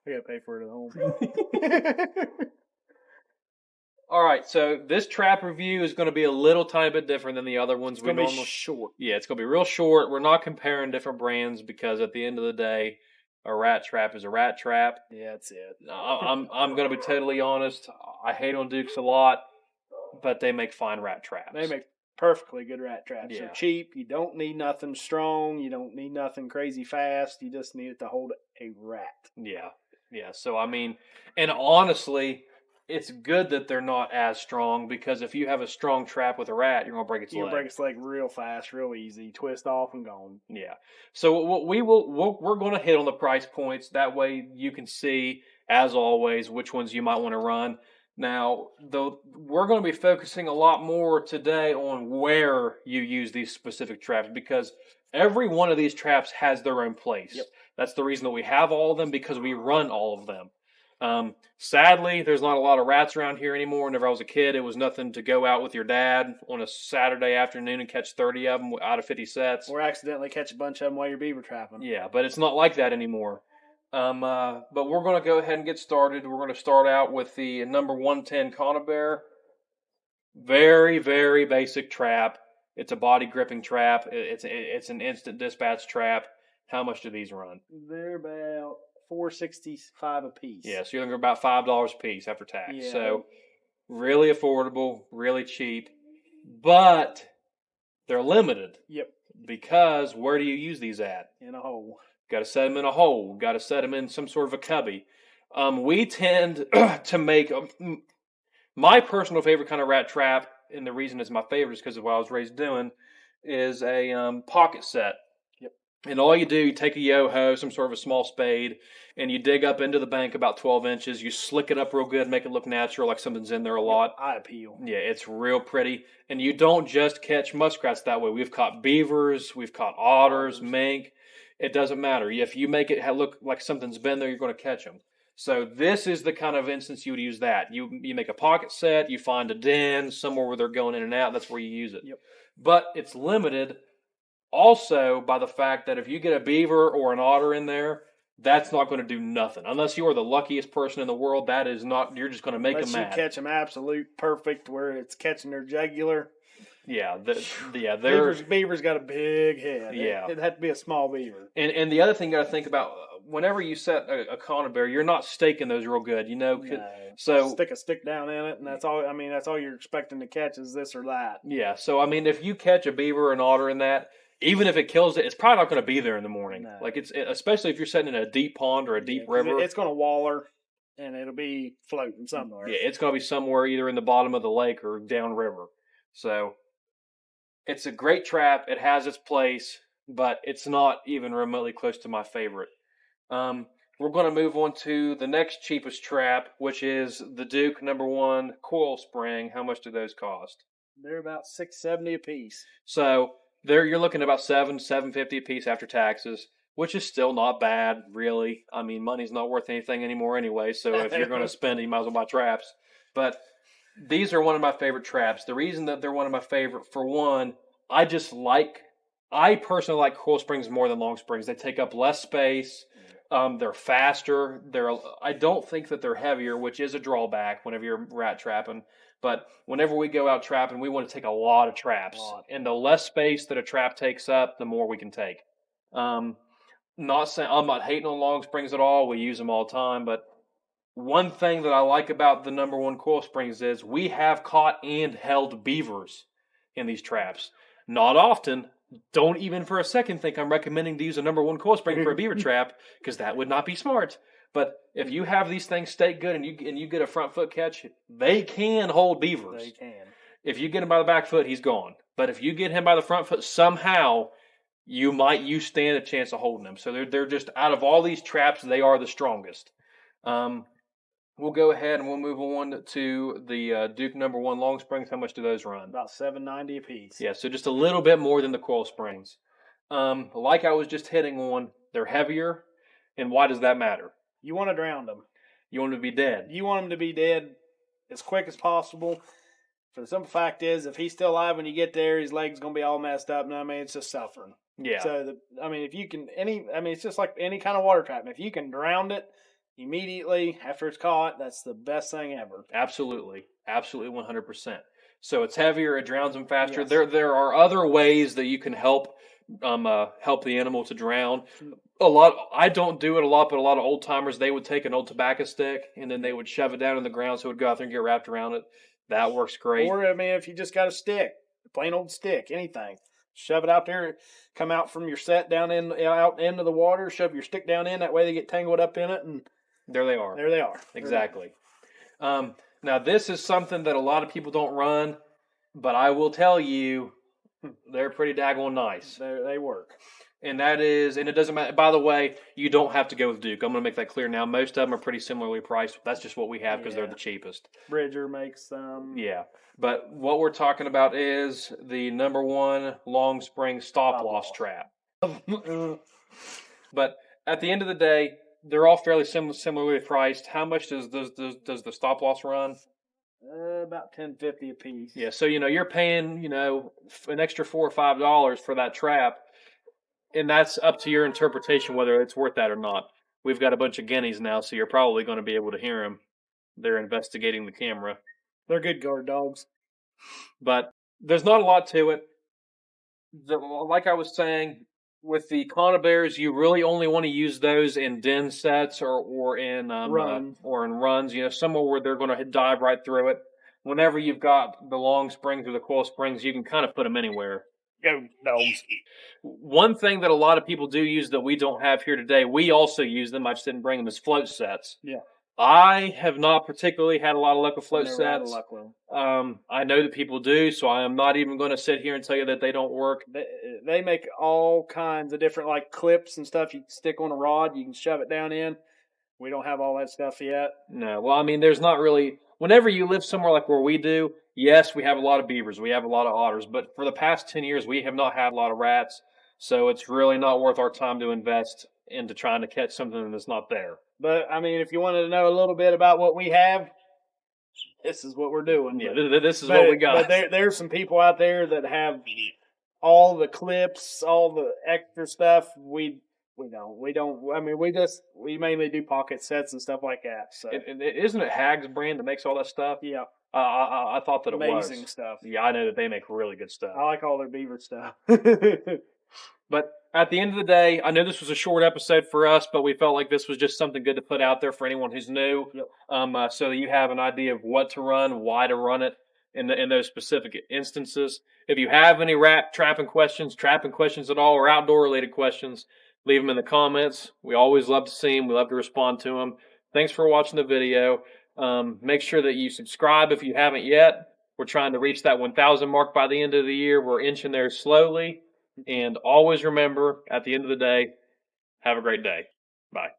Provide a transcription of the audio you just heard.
I gotta pay for it at home. All right, so this trap review is going to be a little tiny bit different than the other ones. It's gonna be short. Yeah, it's going to be real short. We're not comparing different brands because at the end of the day, a rat trap is a rat trap. Yeah, that's it. I'm going to be totally honest. I hate on Dukes a lot, but they make fine rat traps. They make perfectly good rat traps. Yeah. They're cheap. You don't need nothing strong. You don't need nothing crazy fast. You just need it to hold a rat. Yeah. So I mean, and honestly, it's good that they're not as strong because if you have a strong trap with a rat, you're gonna break its leg. You'll break its leg real fast, real easy. Twist off and gone. Yeah. So what we're going to hit on the price points. That way you can see, as always, which ones you might want to run. Now, though, we're going to be focusing a lot more today on where you use these specific traps because every one of these traps has their own place. Yep. That's the reason that we have all of them because we run all of them. Sadly, there's not a lot of rats around here anymore. Whenever I was a kid, it was nothing to go out with your dad on a Saturday afternoon and catch 30 of them out of 50 sets. Or accidentally catch a bunch of them while you're beaver trapping. Yeah, but it's not like that anymore. But we're going to go ahead and get started. We're going to start out with the number 110 Conibear. Very, very basic trap. It's a body gripping trap. It's an instant dispatch trap. How much do these run? They're about $4.65 a piece. Yeah, so you're looking at about $5 a piece after tax. Yeah. So really affordable, really cheap, but they're limited. Yep. Because where do you use these at? In a hole. Got to set them in a hole. Got to set them in some sort of a cubby. We tend to make my personal favorite kind of rat trap, and the reason it's my favorite is because of what I was raised doing, is a pocket set. Yep. And all you do, you take a yo-ho, some sort of a small spade, and you dig up into the bank about 12 inches. You slick it up real good, make it look natural, like something's in there a lot. Eye appeal. Yeah, it's real pretty. And you don't just catch muskrats that way. We've caught beavers, we've caught otters, mink. It doesn't matter. If you make it look like something's been there, you're going to catch them. So this is the kind of instance you would use that. You make a pocket set, you find a den, somewhere where they're going in and out, that's where you use it. Yep. But it's limited also by the fact that if you get a beaver or an otter in there, that's not going to do nothing. Unless you are the luckiest person in the world, that is not, you're just going to make them mad. Unless you catch them absolute perfect where it's catching their jugular. Yeah, Beaver's got a big head. Yeah. It'd have to be a small beaver. And the other thing you got to think about, whenever you set a conibear, you're not staking those real good, you know. No. So stick a stick down in it, and that's all. I mean, that's all you're expecting to catch is this or that. Yeah. So I mean, if you catch a beaver or an otter in that, even if it kills it, it's probably not going to be there in the morning. No. Like especially if you're sitting in a deep pond or a deep river, it's going to waller, and it'll be floating somewhere. Yeah, it's going to be somewhere either in the bottom of the lake or downriver. So it's a great trap. It has its place, but it's not even remotely close to my favorite. We're going to move on to the next cheapest trap, which is the Duke number 1 coil spring. How much do those cost? They're about $6.70 a piece. So there you're looking at about $7.50 a piece after taxes, which is still not bad, really. I mean, money's not worth anything anymore anyway, so if you're going to spend it, you might as well buy traps. But these are one of my favorite traps. The reason that they're one of my favorite, for one, I personally like coil springs more than long springs. They take up less space. They're faster. I don't think that they're heavier, which is a drawback whenever you're rat trapping. But whenever we go out trapping, we want to take a lot of traps. And the less space that a trap takes up, the more we can take. I'm not hating on long springs at all. We use them all the time. But one thing that I like about the number 1 coil springs is we have caught and held beavers in these traps. Not often. Don't even for a second think I'm recommending to use a number 1 coil spring for a beaver trap, because that would not be smart. But if you have these things staked good and you get a front foot catch, they can hold beavers. They can. If you get him by the back foot, he's gone. But if you get him by the front foot somehow, you stand a chance of holding him. So they're just, out of all these traps, they are the strongest. We'll go ahead and we'll move on to the Duke number 1 long springs. How much do those run? About $7.90 a piece. Yeah, so just a little bit more than the coil springs. Like I was just hitting on, they're heavier. And why does that matter? You want to drown them. You want them to be dead. You want them to be dead as quick as possible. For the simple fact is, if he's still alive when you get there, his leg's going to be all messed up. And I mean, it's just suffering. Yeah. So, if you can, it's just like any kind of water trap. If you can drown it, immediately after it's caught, that's the best thing ever. Absolutely. Absolutely 100%. So it's heavier, it drowns them faster. Yes. There are other ways that you can help the animal to drown. I don't do it a lot, but a lot of old timers, they would take an old tobacco stick and then they would shove it down in the ground so it would go out there and get wrapped around it. That works great. Or, I mean, if you just got a stick, plain old stick, anything, shove it out there, come out from your set down out into the water, shove your stick down in, that way they get tangled up in it, and there they are. There they are. Exactly. Now, this is something that a lot of people don't run, but I will tell you, they're pretty daggone nice. They work. And it doesn't matter. By the way, you don't have to go with Duke. I'm going to make that clear now. Most of them are pretty similarly priced. That's just what we have because they're the cheapest. Bridger makes them. Yeah. But what we're talking about is the number one long spring stop loss trap. But at the end of the day, they're all fairly similarly priced. How much does the stop loss run? About $10.50 a piece. Yeah, so you're paying an extra $4 or $5 for that trap, and that's up to your interpretation whether it's worth that or not. We've got a bunch of guineas now, so you're probably going to be able to hear them. They're investigating the camera. They're good guard dogs, but there's not a lot to it. Like I was saying, with the conibears, you really only want to use those in den sets or in runs. Somewhere where they're going to dive right through it. Whenever you've got the long springs or the coil springs, you can kind of put them anywhere. Go dogs. One thing that a lot of people do use that we don't have here today, we also use them. I just didn't bring them as float sets. Yeah. I have not particularly had a lot of luck with float Never sets. had luck with them. I know that people do, so I am not even going to sit here and tell you that they don't work. They make all kinds of different clips and stuff you can stick on a rod. You can shove it down in. We don't have all that stuff yet. No. Well, I mean, there's not really. Whenever you live somewhere like where we do, yes, we have a lot of beavers. We have a lot of otters. But for the past 10 years, we have not had a lot of rats. So it's really not worth our time to invest into trying to catch something that's not there. But, I mean, if you wanted to know a little bit about what we have, this is what we're doing. Yeah, this is what we got. But there's some people out there that have all the clips, all the extra stuff. We don't. I mean, we mainly do pocket sets and stuff like that. So isn't it Hag's brand that makes all that stuff? Yeah. I thought that it was amazing stuff. Yeah, I know that they make really good stuff. I like all their beaver stuff. But at the end of the day, I know this was a short episode for us, but we felt like this was just something good to put out there for anyone who's new. Yep. So that you have an idea of what to run, why to run it in those specific instances. If you have any trapping questions at all, or outdoor related questions, leave them in the comments. We always love to see them. We love to respond to them. Thanks for watching the video. Make sure that you subscribe if you haven't yet. We're trying to reach that 1,000 mark by the end of the year. We're inching there slowly. And always remember, at the end of the day, have a great day. Bye.